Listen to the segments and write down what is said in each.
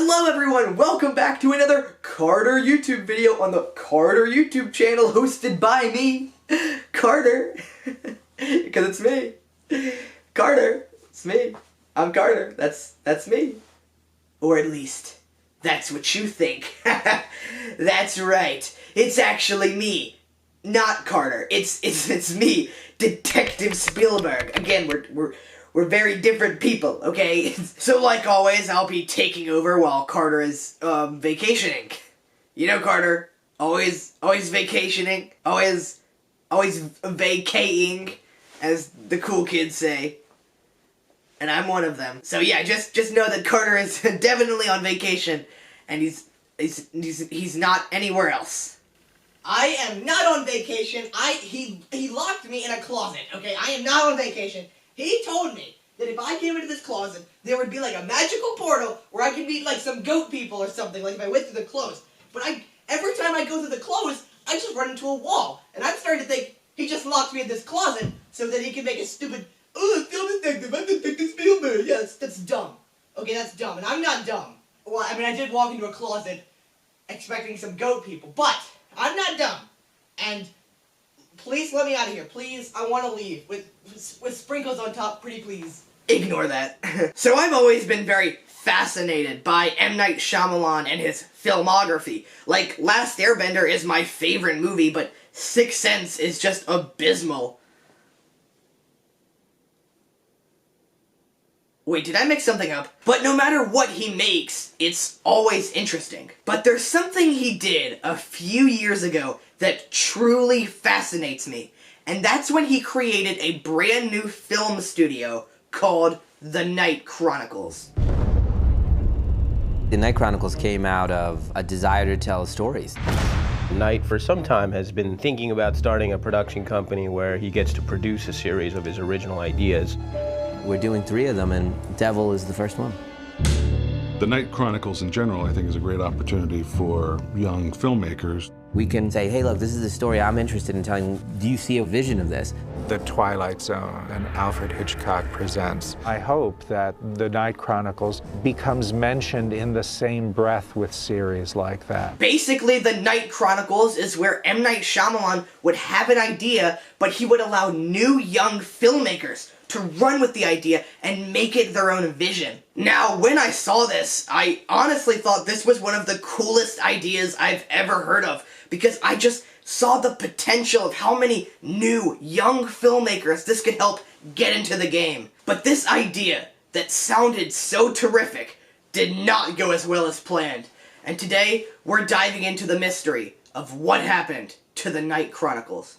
Hello everyone, welcome back to another Carter YouTube video on the Carter YouTube channel hosted by me, Carter, because it's me, Carter, it's me, I'm Carter, that's me, or at least, that's what you think. That's right, it's actually me, not Carter, it's me, Detective Spielberg. Again, we're very different people, okay? So like always, I'll be taking over while Carter is, vacationing. You know Carter, always vacationing, always vacating, as the cool kids say. And I'm one of them. So yeah, just know that Carter is definitely on vacation, and he's not anywhere else. I am not on vacation. He locked me in a closet, okay? I am not on vacation. He told me that if I came into this closet, there would be like a magical portal where I could meet like some goat people or something, like if I went through the clothes. But every time I go through the clothes, I just run into a wall. And I'm starting to think he just locked me in this closet so that he can make a stupid, oh, film detective, I'm Detective Spielberg. Yes, that's dumb. Okay, that's dumb. And I'm not dumb. Well, I mean, I did walk into a closet expecting some goat people, but I'm not dumb. And please let me out of here. Please, I want to leave. With sprinkles on top, pretty please. Ignore that. So I've always been very fascinated by M. Night Shyamalan and his filmography. Like, Last Airbender is my favorite movie, but Sixth Sense is just abysmal. Wait, did I mix something up? But no matter what he makes, it's always interesting. But there's something he did a few years ago that truly fascinates me. And that's when he created a brand new film studio called The Night Chronicles. The Night Chronicles came out of a desire to tell stories. Knight, for some time, has been thinking about starting a production company where he gets to produce a series of his original ideas. We're doing 3 of them, and Devil is the first one. The Night Chronicles in general, I think, is a great opportunity for young filmmakers. We can say, hey, look, this is the story I'm interested in telling. Do you see a vision of this? The Twilight Zone and Alfred Hitchcock Presents. I hope that The Night Chronicles becomes mentioned in the same breath with series like that. Basically, The Night Chronicles is where M. Night Shyamalan would have an idea, but he would allow new young filmmakers to run with the idea and make it their own vision. Now, when I saw this, I honestly thought this was one of the coolest ideas I've ever heard of, because I just saw the potential of how many new, young filmmakers this could help get into the game. But this idea that sounded so terrific did not go as well as planned. And today, we're diving into the mystery of what happened to the Night Chronicles.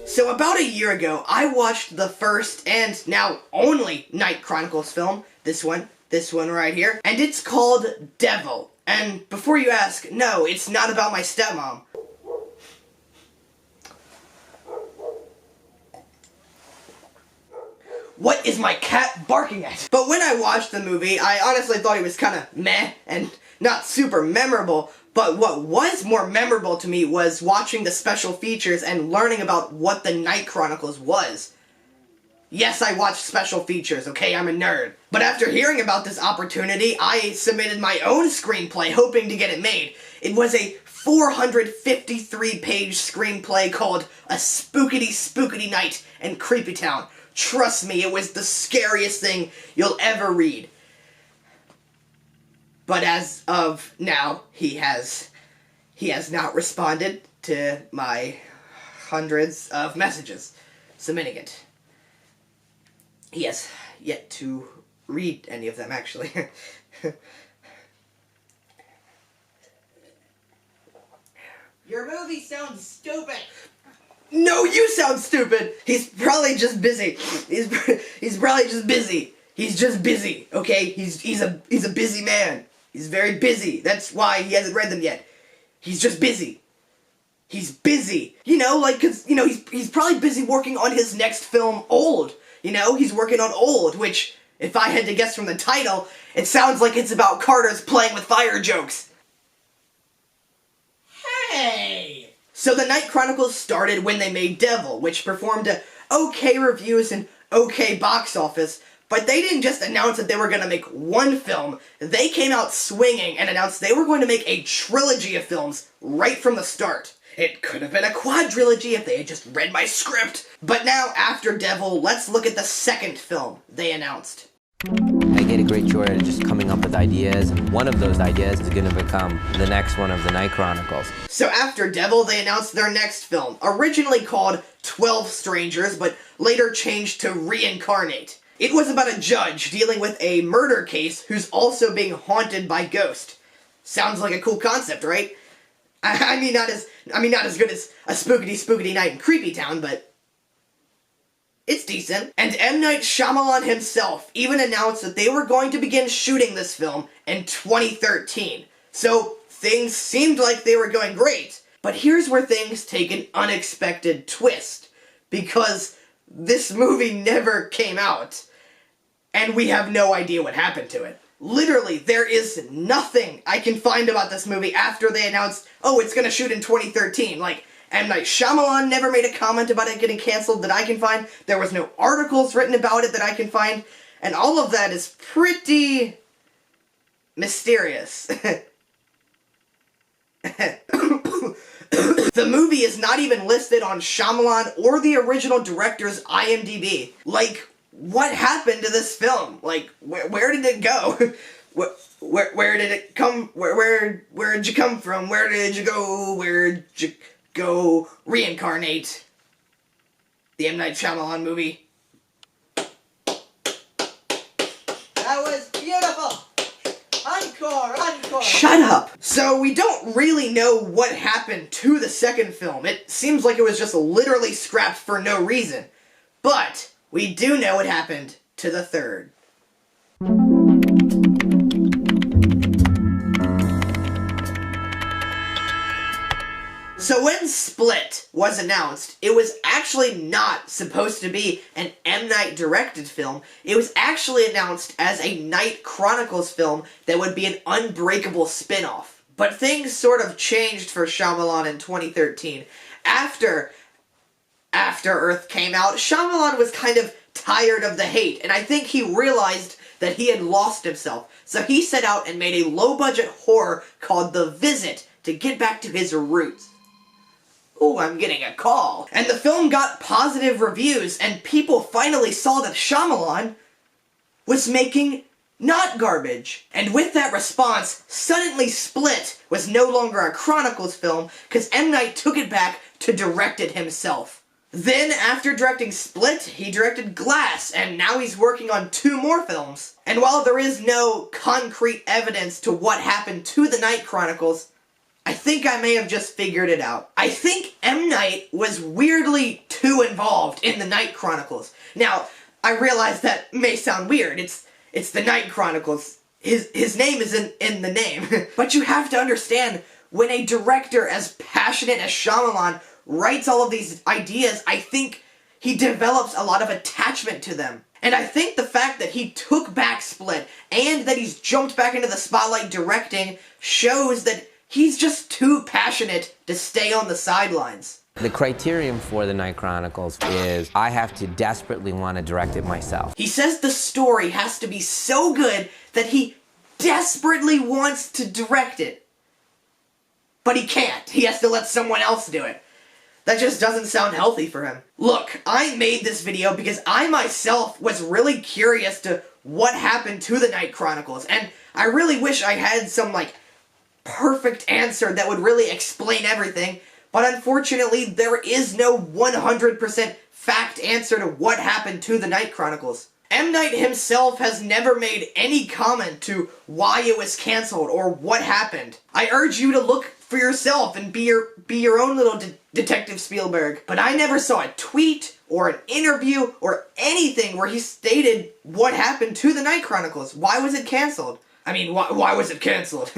So about a year ago, I watched the first and now only Night Chronicles film, this one right here, and it's called Devil. And before you ask, no, it's not about my stepmom. What is my cat barking at? But when I watched the movie, I honestly thought it was kind of meh and not super memorable. But what was more memorable to me was watching the special features and learning about what the Night Chronicles was. Yes, I watched special features, okay, I'm a nerd. But after hearing about this opportunity, I submitted my own screenplay hoping to get it made. It was a 453-page screenplay called A Spookity Night in Creepy Town. Trust me, it was the scariest thing you'll ever read. But as of now, he has not responded to my hundreds of messages submitting it. He has yet to read any of them, actually. Your movie sounds stupid. No, you sound stupid. He's probably just busy. He's probably just busy. He's just busy, okay? He's a busy man. He's very busy. That's why he hasn't read them yet. He's just busy. He's busy. You know, like, cause, you know, he's probably busy working on his next film, Old. You know, he's working on Old, which, if I had to guess from the title, it sounds like it's about Carter's playing with fire jokes. Hey! So the Night Chronicles started when they made Devil, which performed okay reviews and okay box office, but they didn't just announce that they were going to make one film. They came out swinging and announced they were going to make a trilogy of films right from the start. It could have been a quadrilogy if they had just read my script. But now, after Devil, let's look at the second film they announced. I get a great joy out of just coming up with ideas, and one of those ideas is going to become the next one of the Night Chronicles. So after Devil, they announced their next film, originally called 12 Strangers, but later changed to Reincarnate. It was about a judge dealing with a murder case who's also being haunted by ghosts. Sounds like a cool concept, right? I mean, not as good as a spookity night in Creepy Town, but it's decent. And M. Night Shyamalan himself even announced that they were going to begin shooting this film in 2013. So things seemed like they were going great. But here's where things take an unexpected twist, because this movie never came out, and we have no idea what happened to it. Literally, there is nothing I can find about this movie after they announced, oh, it's gonna shoot in 2013. Like, M. Night Shyamalan never made a comment about it getting canceled that I can find. There was no articles written about it that I can find. And all of that is pretty mysterious. The movie is not even listed on Shyamalan or the original director's IMDb. Like, what happened to this film? Like, where did it go? Where did it come? Where did you come from? Where did you go? Where'd you go? Reincarnate. The M. Night Shyamalan movie. That was beautiful! Encore! Shut up! So we don't really know what happened to the second film. It seems like it was just literally scrapped for no reason. But we do know what happened to the third. So when Split was announced, it was actually not supposed to be an M. Night directed film. It was actually announced as a Night Chronicles film that would be an Unbreakable spinoff. But things sort of changed for Shyamalan in 2013. After Earth came out, Shyamalan was kind of tired of the hate, and I think he realized that he had lost himself. So he set out and made a low-budget horror called The Visit to get back to his roots. Oh, I'm getting a call. And the film got positive reviews, and people finally saw that Shyamalan was making not garbage. And with that response, suddenly Split was no longer a Chronicles film, because M. Night took it back to direct it himself. Then, after directing Split, he directed Glass, and now he's working on 2 more films. And while there is no concrete evidence to what happened to the Night Chronicles, I think I may have just figured it out. I think M. Night was weirdly too involved in the Night Chronicles. Now, I realize that may sound weird. It's the Night Chronicles. His name is in the name. But you have to understand, when a director as passionate as Shyamalan writes all of these ideas, I think he develops a lot of attachment to them. And I think the fact that he took back Split and that he's jumped back into the spotlight directing shows that he's just too passionate to stay on the sidelines. The criterion for the Night Chronicles is I have to desperately want to direct it myself. He says the story has to be so good that he desperately wants to direct it. But he can't. He has to let someone else do it. That just doesn't sound healthy for him. Look, I made this video because I myself was really curious to what happened to the Night Chronicles, and I really wish I had some, perfect answer that would really explain everything, but unfortunately there is no 100% fact answer to what happened to the Night Chronicles. M. Night himself has never made any comment to why it was cancelled or what happened. I urge you to look for yourself and be your own little Detective Spielberg, but I never saw a tweet or an interview or anything where he stated what happened to the Night Chronicles. Why was it cancelled? I mean, why was it cancelled?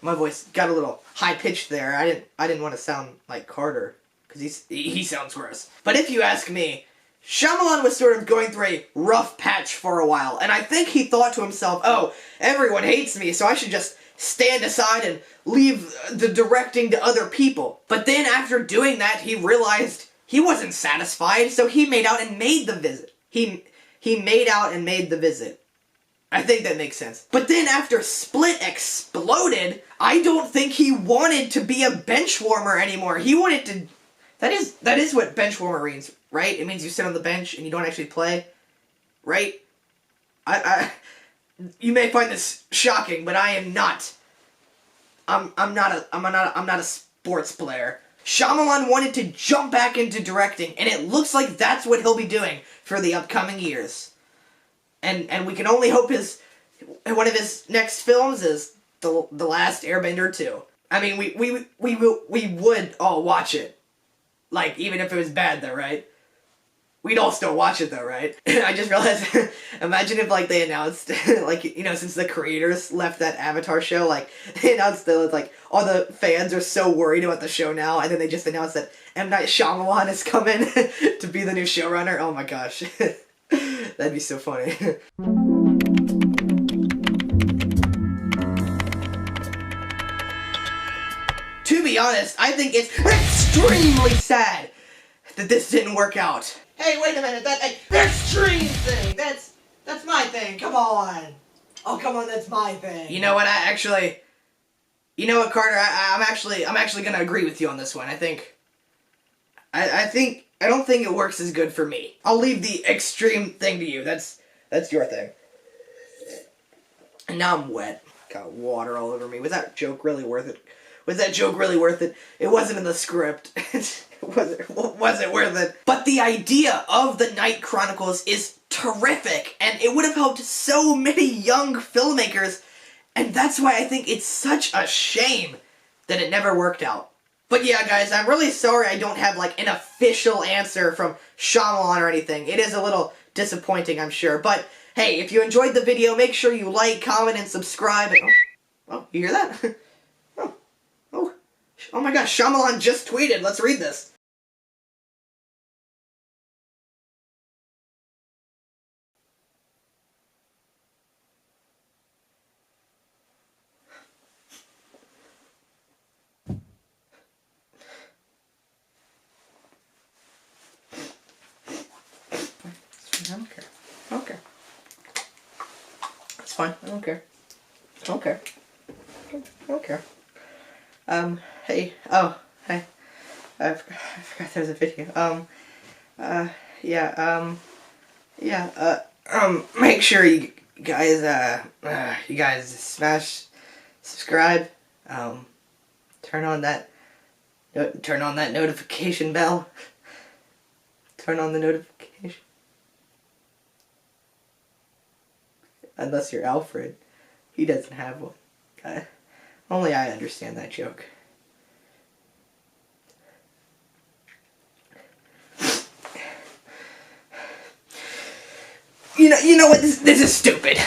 My voice got a little high-pitched there. I didn't want to sound like Carter, because he sounds gross. But if you ask me, Shyamalan was sort of going through a rough patch for a while, and I think he thought to himself, oh, everyone hates me, so I should just stand aside and leave the directing to other people. But then after doing that, he realized he wasn't satisfied, so he made out and made the visit. He made out and made the visit. I think that makes sense. But then after Split exploded, I don't think he wanted to be a bench warmer anymore. He wanted to... That is what bench warmer means, right? It means you sit on the bench and you don't actually play, right? You may find this shocking, but I am not. I'm not a sports player. Shyamalan wanted to jump back into directing, and it looks like that's what he'll be doing for the upcoming years. And we can only hope one of his next films is the Last Airbender 2. I mean, we would all watch it. Like, even if it was bad though, right? We'd all still watch it though, right? I just realized, imagine if like they announced, like, you know, since the creators left that Avatar show, like, they announced that, like, all the fans are so worried about the show now, and then they just announced that M. Night Shyamalan is coming to be the new showrunner. Oh my gosh. That'd be so funny. To be honest, I think it's extremely sad that this didn't work out. Hey, wait a minute, that extreme thing, that's my thing, come on. Oh, come on, that's my thing. You know what, you know what, Carter, I'm actually gonna agree with you on this one. I don't think it works as good for me. I'll leave the extreme thing to you, that's your thing. And now I'm wet. Got water all over me. Was that joke really worth it? Was that joke really worth it? It wasn't in the script. Was it worth it? But the idea of the Night Chronicles is terrific, and it would have helped so many young filmmakers, and that's why I think it's such a shame that it never worked out. But yeah, guys, I'm really sorry I don't have, like, an official answer from Shyamalan or anything. It is a little disappointing, I'm sure. But, hey, if you enjoyed the video, make sure you like, comment, and subscribe. And, oh, you hear that? Oh my gosh, Shyamalan just tweeted. Let's read this. I don't care. I don't care. It's fine. I don't care. I don't care. I don't care. Hey, oh, hey, I forgot there was a video, make sure you guys smash subscribe, turn on that notification bell, turn on the notification, unless you're Alfred, he doesn't have one, only I understand that joke. You know what? This is stupid.